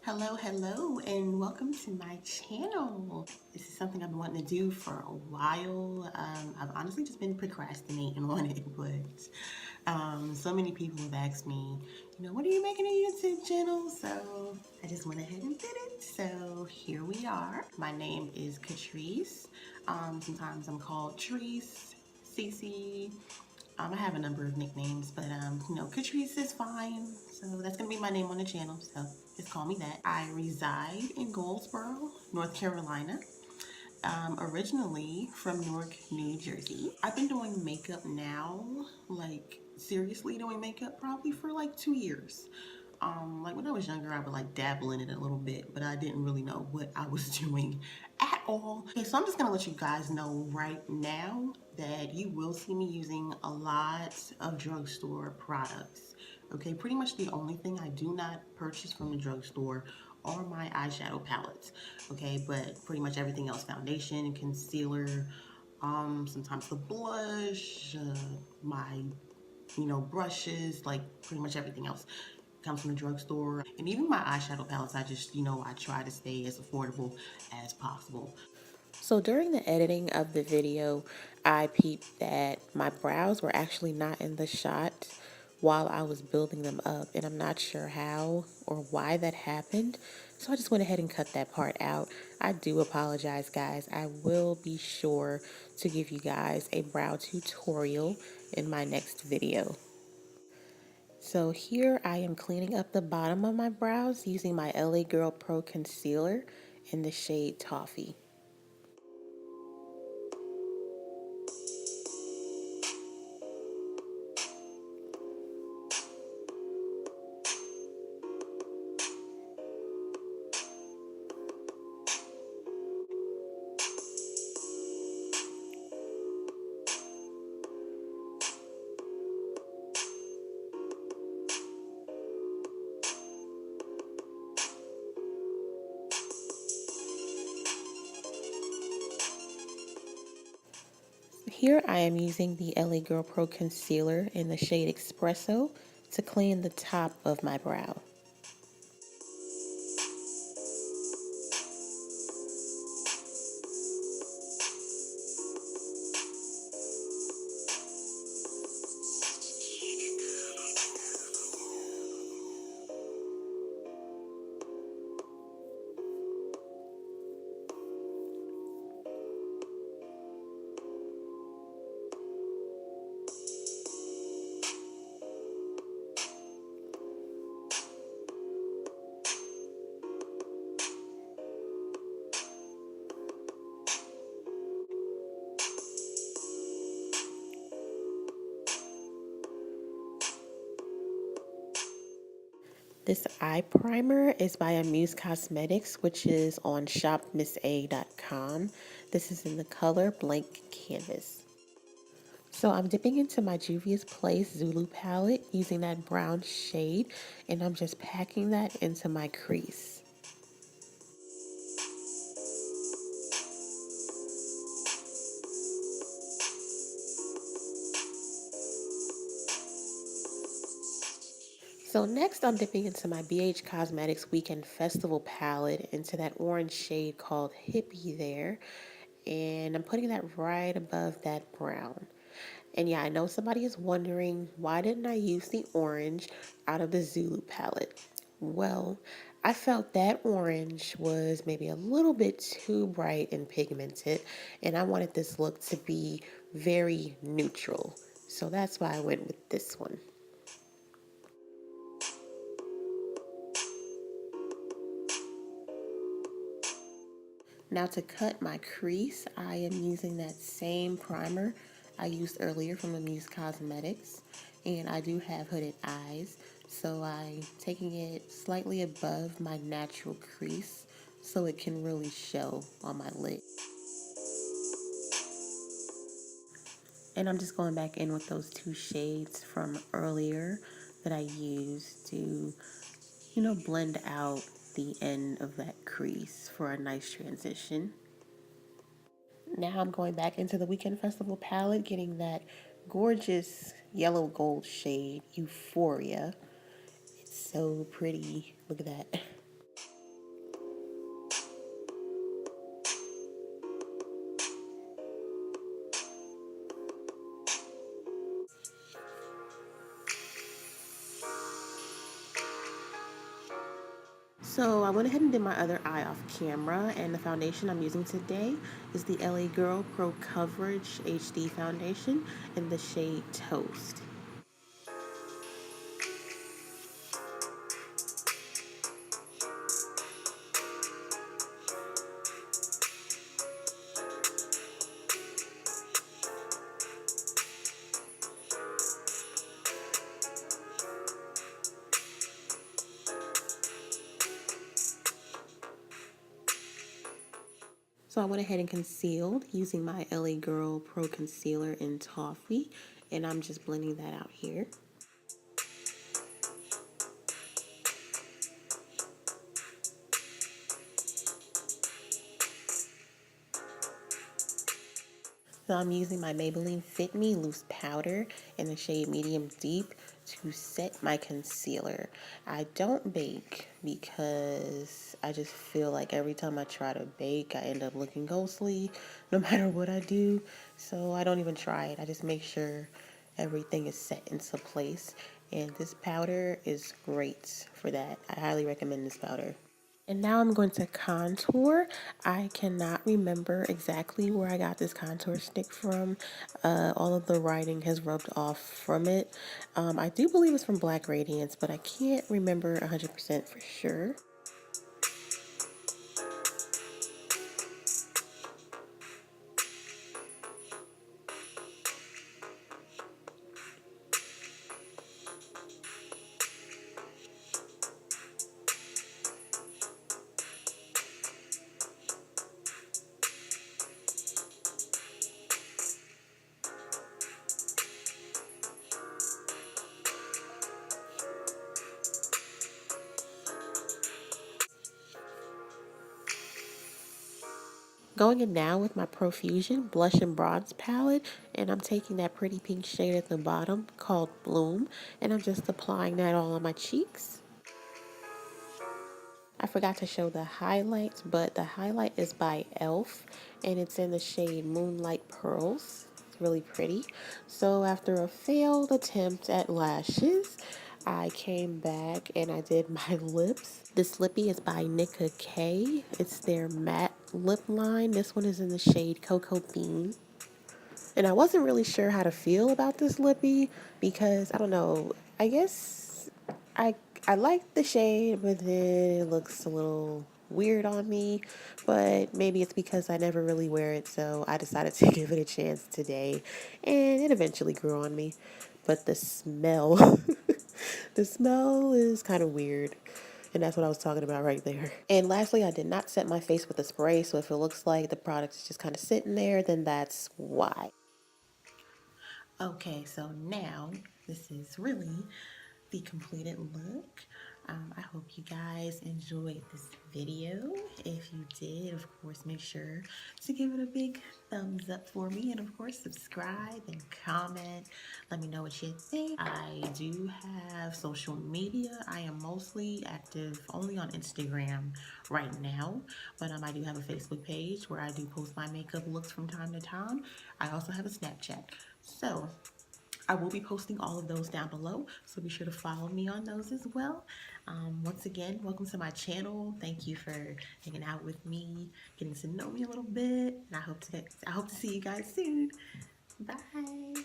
Hello, and welcome to my channel. This is something I've been wanting to do for a while. I've honestly just been procrastinating on it, but so many people have asked me, what are you making a YouTube channel? So I just went ahead and did it. So here we are. My name is Catrice. Sometimes I'm called Treese, Cece. I have a number of nicknames, but Catrice is fine. So that's gonna be my name on the channel. So just call me that. I reside in Goldsboro, North Carolina. Originally from Newark, New Jersey. I've been doing makeup now, like seriously doing makeup probably for like 2 years. Like when I was younger, I would like dabble in it a little bit, but I didn't really know what I was doing at all. Okay, so I'm just gonna let you guys know right now that you will see me using a lot of drugstore products. Okay, pretty much the only thing I do not purchase from the drugstore are my eyeshadow palettes. Okay, but pretty much everything else, foundation, concealer, sometimes the blush, my brushes, like pretty much everything else comes from the drugstore. And even my eyeshadow palettes, I just, I try to stay as affordable as possible. So during the editing of the video, I peeped that my brows were actually not in the shot while I was building them up, and I'm not sure how or why that happened. So I just went ahead and cut that part out. I do apologize, guys. I will be sure to give you guys a brow tutorial in my next video. So here I am cleaning up the bottom of my brows using my LA Girl Pro Concealer in the shade Toffee. Here I am using the LA Girl Pro Concealer in the shade Espresso to clean the top of my brow. This eye primer is by Amuse Cosmetics, which is on shopmissa.com. This is in the color Blank Canvas. So I'm dipping into my Juvia's Place Zulu palette using that brown shade, and I'm just packing that into my crease. So next I'm dipping into my BH Cosmetics Weekend Festival palette into that orange shade called Hippie there. And I'm putting that right above that brown. And yeah, I know somebody is wondering, why didn't I use the orange out of the Zulu palette? Well, I felt that orange was maybe a little bit too bright and pigmented, and I wanted this look to be very neutral. So that's why I went with this one. Now to cut my crease, I am using that same primer I used earlier from Amuse Cosmetics. And I do have hooded eyes, so I'm taking it slightly above my natural crease so it can really show on my lid. And I'm just going back in with those two shades from earlier that I used to, blend out the end of that crease for a nice transition. Now I'm going back into the Weekend Festival palette, getting that gorgeous yellow gold shade, Euphoria. It's so pretty. Look at that. So I went ahead and did my other eye off camera, and the foundation I'm using today is the LA Girl Pro Coverage HD foundation in the shade Toast. So I went ahead and concealed using my LA Girl Pro Concealer in Toffee, and I'm just blending that out here. So I'm using my Maybelline Fit Me Loose Powder in the shade Medium Deep to set my concealer. I don't bake because I just feel like every time I try to bake, I end up looking ghostly no matter what I do. So I don't even try it. I just make sure everything is set into place. And this powder is great for that. I highly recommend this powder. And now I'm going to contour. I cannot remember exactly where I got this contour stick from. All of the writing has rubbed off from it. I do believe it's from Black Radiance, but I can't remember 100% for sure. Going in now with my Profusion Blush and Bronze palette, and I'm taking that pretty pink shade at the bottom called Bloom, and I'm just applying that all on my cheeks. I forgot to show the highlight, but the highlight is by e.l.f. and it's in the shade Moonlight Pearls. It's really pretty. So after a failed attempt at lashes, I came back and I did my lips. This lippy is by Nicka K. It's their matte lip line. This one is in the shade Cocoa Bean. And I wasn't really sure how to feel about this lippy because I don't know. I guess I I like the shade, but then it looks a little weird on me. But maybe it's because I never really wear it, so I decided to give it a chance today, and it eventually grew on me. But the smell, the smell is kind of weird. And that's what I was talking about right there. And lastly, I did not set my face with a spray, so if it looks like the product is just kind of sitting there, then that's why. Okay, so now this is really the completed look. I hope you guys enjoyed this video. If you did, of course, make sure to give it a big thumbs up for me, and of course, subscribe and comment. Let me know what you think. I do have social media. I am mostly active only on Instagram right now, but I do have a Facebook page where I do post my makeup looks from time to time. I also have a Snapchat. So I will be posting all of those down below, so be sure to follow me on those as well. Once again, welcome to my channel. Thank you for hanging out with me, getting to know me a little bit, and I hope to see you guys soon. Bye.